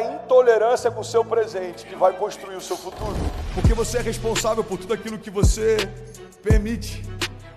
intolerância com o seu presente que vai construir o seu futuro. Porque você é responsável por tudo aquilo que você permite.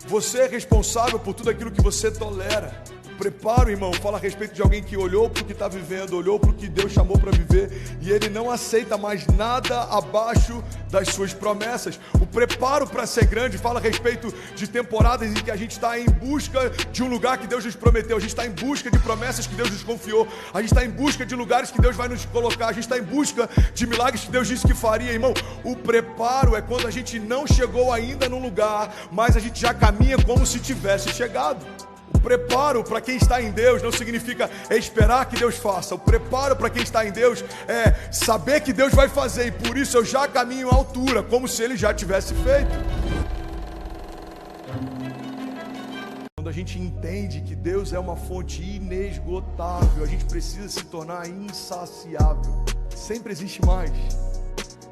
Você é responsável por tudo aquilo que você tolera. Preparo, irmão, fala a respeito de alguém que olhou para o que está vivendo, olhou para o que Deus chamou para viver, e ele não aceita mais nada abaixo das suas promessas. O preparo para ser grande fala a respeito de temporadas em que a gente está em busca de um lugar que Deus nos prometeu, a gente está em busca de promessas que Deus nos confiou, a gente está em busca de lugares que Deus vai nos colocar, a gente está em busca de milagres que Deus disse que faria, irmão. O preparo é quando a gente não chegou ainda num lugar, mas a gente já caminha como se tivesse chegado. O preparo para quem está em Deus não significa esperar que Deus faça. O preparo para quem está em Deus é saber que Deus vai fazer, e por isso eu já caminho à altura, como se Ele já tivesse feito. Quando a gente entende que Deus é uma fonte inesgotável, a gente precisa se tornar insaciável. Sempre existe mais.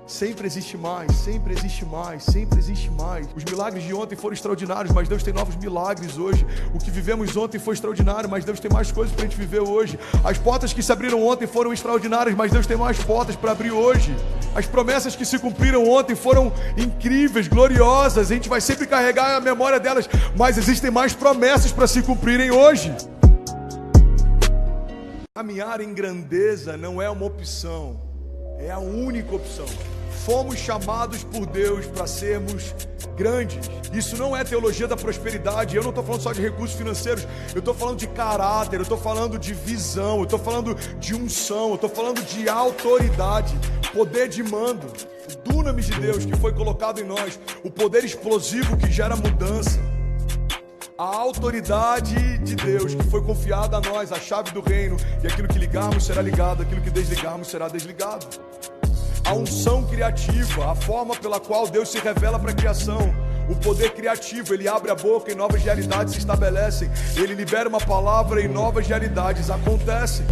Sempre existe mais, sempre existe mais, sempre existe mais. Os milagres de ontem foram extraordinários, mas Deus tem novos milagres hoje. O que vivemos ontem foi extraordinário, mas Deus tem mais coisas para a gente viver hoje. As portas que se abriram ontem foram extraordinárias, mas Deus tem mais portas para abrir hoje. As promessas que se cumpriram ontem foram incríveis, gloriosas. A gente vai sempre carregar a memória delas, mas existem mais promessas para se cumprirem hoje. Caminhar em grandeza não é uma opção, é a única opção. Fomos chamados por Deus para sermos grandes. Isso não é teologia da prosperidade. Eu não estou falando só de recursos financeiros. Eu estou falando de caráter, eu estou falando de visão, eu estou falando de unção, eu estou falando de autoridade, poder de mando, o dunamis de Deus que foi colocado em nós, o poder explosivo que gera mudança, a autoridade de Deus que foi confiada a nós, a chave do reino, e aquilo que ligarmos será ligado, aquilo que desligarmos será desligado. A unção criativa, a forma pela qual Deus se revela para a criação, o poder criativo, Ele abre a boca e novas realidades se estabelecem, Ele libera uma palavra e novas realidades acontecem.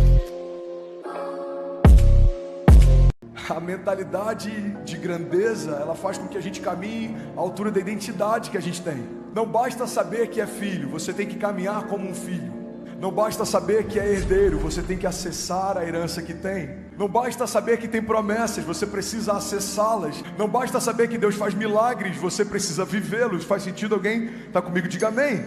A mentalidade de grandeza, ela faz com que a gente caminhe à altura da identidade que a gente tem. Não basta saber que é filho, você tem que caminhar como um filho. Não basta saber que é herdeiro, você tem que acessar a herança que tem. Não basta saber que tem promessas, você precisa acessá-las. Não basta saber que Deus faz milagres, você precisa vivê-los. Faz sentido? Alguém está comigo? Diga amém.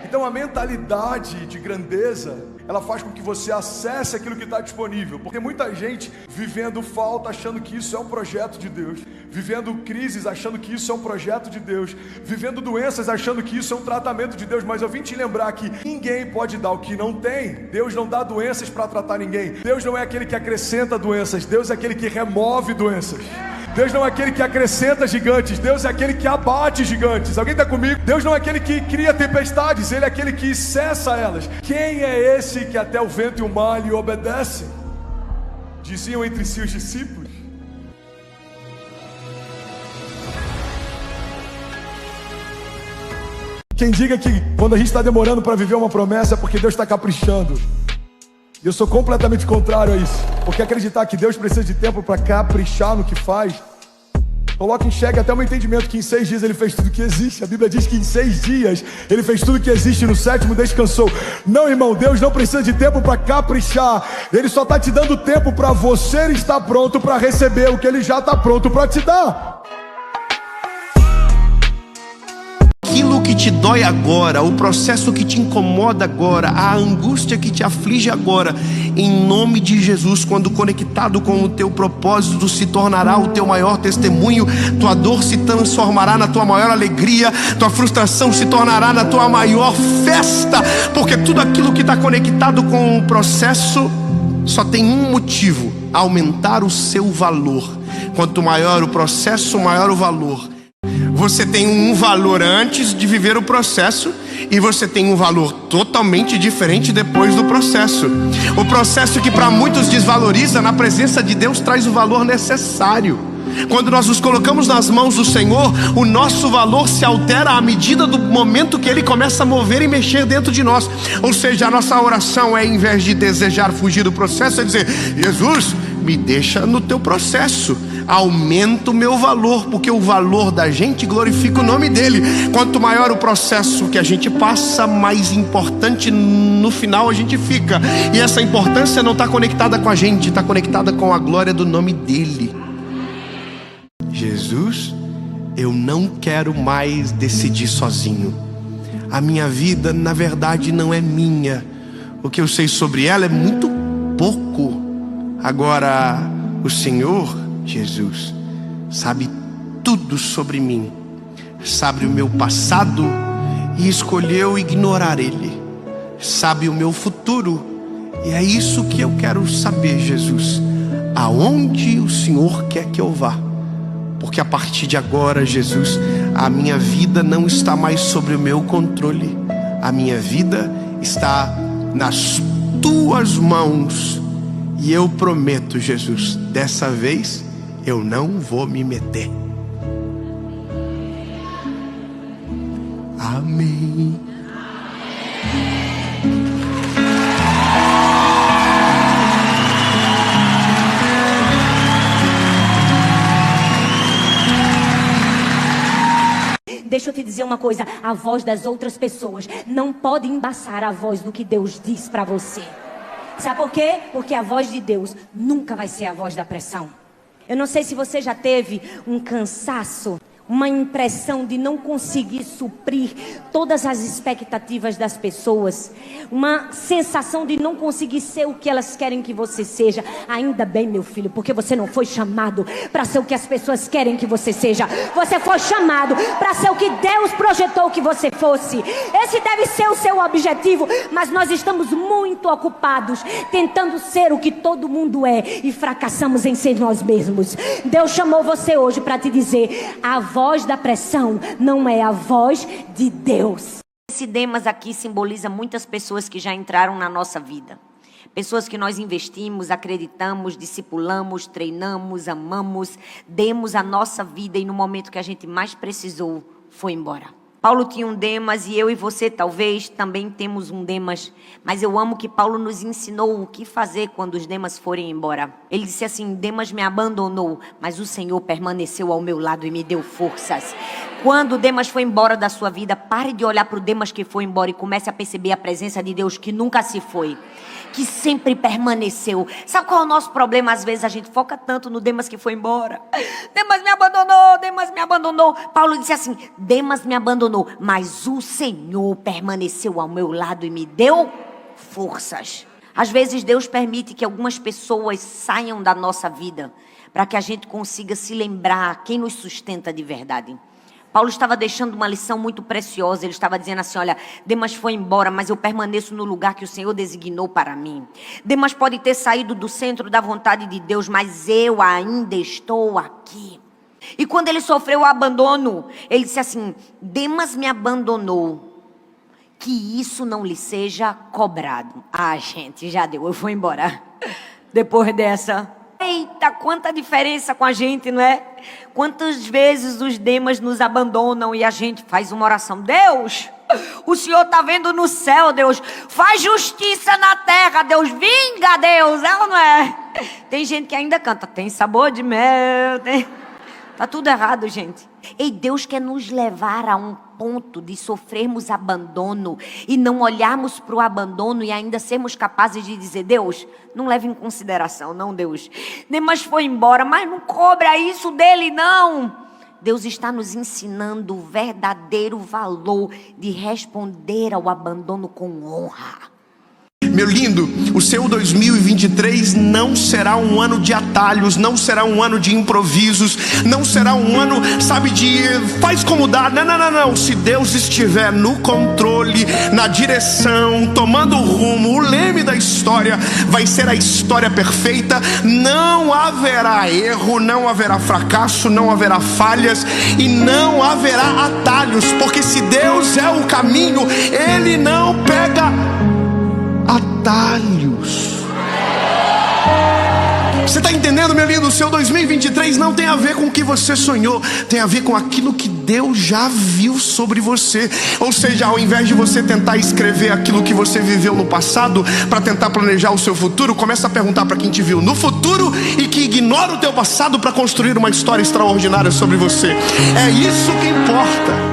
Então a mentalidade de grandeza, ela faz com que você acesse aquilo que está disponível. Porque tem muita gente vivendo falta, achando que isso é um projeto de Deus, vivendo crises, achando que isso é um projeto de Deus, vivendo doenças, achando que isso é um tratamento de Deus. Mas eu vim te lembrar que ninguém pode dar o que não tem. Deus não dá doenças para tratar ninguém. Deus não é aquele que acrescenta doenças, Deus é aquele que remove doenças. Deus não é aquele que acrescenta gigantes, Deus é aquele que abate gigantes. Alguém está comigo? Deus não é aquele que cria tempestades, Ele é aquele que cessa elas. Quem é esse que até o vento e o mar lhe obedecem? Diziam entre si os discípulos. Quem diga que quando a gente está demorando para viver uma promessa é porque Deus está caprichando. E eu sou completamente contrário a isso. Porque acreditar que Deus precisa de tempo para caprichar no que faz, coloca em xeque até o meu entendimento que em 6 dias Ele fez tudo que existe. A Bíblia diz que em 6 dias Ele fez tudo que existe e no 7º descansou. Não, irmão, Deus não precisa de tempo para caprichar. Ele só está te dando tempo para você estar pronto para receber o que Ele já está pronto para te dar. Aquilo que te dói agora, o processo que te incomoda agora, a angústia que te aflige agora, em nome de Jesus, quando conectado com o teu propósito, se tornará o teu maior testemunho. Tua dor se transformará na tua maior alegria, tua frustração se tornará na tua maior festa, porque tudo aquilo que está conectado com o processo só tem um motivo: aumentar o seu valor. Quanto maior o processo, maior o valor. Você tem um valor antes de viver o processo, e você tem um valor totalmente diferente depois do processo. O processo que para muitos desvaloriza, na presença de Deus traz o valor necessário. Quando nós nos colocamos nas mãos do Senhor, o nosso valor se altera à medida do momento que Ele começa a mover e mexer dentro de nós. Ou seja, a nossa oração é, em vez de desejar fugir do processo, é dizer: Jesus, me deixa no teu processo. aumenta o meu valor, porque o valor da gente glorifica o nome dele. Quanto maior o processo que a gente passa, mais importante no final a gente fica. E essa importância não está conectada com a gente, está conectada com a glória do nome dele. Jesus, eu não quero mais decidir sozinho. A minha vida, na verdade, não é minha. O que eu sei sobre ela é muito pouco. Agora, o Senhor, Jesus, sabe tudo sobre mim. Sabe o meu passado e escolheu ignorar ele. Sabe o meu futuro. E é isso que eu quero saber, Jesus. Aonde o Senhor quer que eu vá? Porque a partir de agora, Jesus, a minha vida não está mais sobre o meu controle. A minha vida está nas tuas mãos. E eu prometo, Jesus, dessa vez eu não vou me meter. Amém. Deixa eu te dizer uma coisa, a voz das outras pessoas não pode embaçar a voz do que Deus diz para você. Sabe por quê? Porque a voz de Deus nunca vai ser a voz da pressão. Eu não sei se você já teve um cansaço, uma impressão de não conseguir suprir todas as expectativas das pessoas, uma sensação de não conseguir ser o que elas querem que você seja. Ainda bem, meu filho, porque você não foi chamado para ser o que as pessoas querem que você seja. Você foi chamado para ser o que Deus projetou que você fosse. Esse deve ser o seu objetivo, mas nós estamos muito ocupados tentando ser o que todo mundo é e fracassamos em ser nós mesmos. Deus chamou você hoje para te dizer: a voz da pressão não é a voz de Deus. Esse Demas aqui simboliza muitas pessoas que já entraram na nossa vida. Pessoas que nós investimos, acreditamos, discipulamos, treinamos, amamos, demos a nossa vida e no momento que a gente mais precisou, foi embora. Paulo tinha um Demas e eu e você talvez também temos um Demas. Mas eu amo que Paulo nos ensinou o que fazer quando os Demas forem embora. Ele disse assim: Demas me abandonou, mas o Senhor permaneceu ao meu lado e me deu forças. Quando o Demas foi embora da sua vida, pare de olhar para o Demas que foi embora e comece a perceber a presença de Deus que nunca se foi, que sempre permaneceu. Sabe qual é o nosso problema? Às vezes a gente foca tanto no Demas que foi embora. Demas me abandonou, Demas me abandonou. Paulo disse assim: Demas me abandonou, mas o Senhor permaneceu ao meu lado e me deu forças. Às vezes Deus permite que algumas pessoas saiam da nossa vida para que a gente consiga se lembrar quem nos sustenta de verdade. Paulo estava deixando uma lição muito preciosa. Ele estava dizendo assim: olha, Demas foi embora, mas eu permaneço no lugar que o Senhor designou para mim. Demas pode ter saído do centro da vontade de Deus, mas eu ainda estou aqui. E quando ele sofreu o abandono, ele disse assim: Demas me abandonou, que isso não lhe seja cobrado. Ah, gente, já deu, eu vou embora. Depois dessa... Eita, quanta diferença com a gente, não é? Quantas vezes os Demas nos abandonam e a gente faz uma oração: Deus, o Senhor está vendo no céu, Deus, faz justiça na terra, Deus, vinga, Deus, é ou não é? Tem gente que ainda canta: tem sabor de mel, tem... Tá tudo errado, gente. E Deus quer nos levar a um ponto de sofrermos abandono e não olharmos para o abandono e ainda sermos capazes de dizer: Deus, não leve em consideração, não, Deus. Demas foi embora, mas não cobra isso dele, não. Deus está nos ensinando o verdadeiro valor de responder ao abandono com honra. Meu lindo, o seu 2023 não será um ano de atalhos, não será um ano de improvisos, não será um ano, sabe, de faz como dá. Não. Se Deus estiver no controle, na direção, tomando o rumo, o leme da história vai ser a história perfeita. Não haverá erro, não haverá fracasso, não haverá falhas e não haverá atalhos, porque se Deus é o caminho, Ele não pega atalhos. Você está entendendo, meu lindo? seu 2023 não tem a ver com o que você sonhou, tem a ver com aquilo que Deus já viu sobre você. Ou seja, ao invés de você tentar escrever aquilo que você viveu no passado para tentar planejar o seu futuro, começa a perguntar para quem te viu no futuro e que ignora o teu passado para construir uma história extraordinária sobre você. É isso que importa.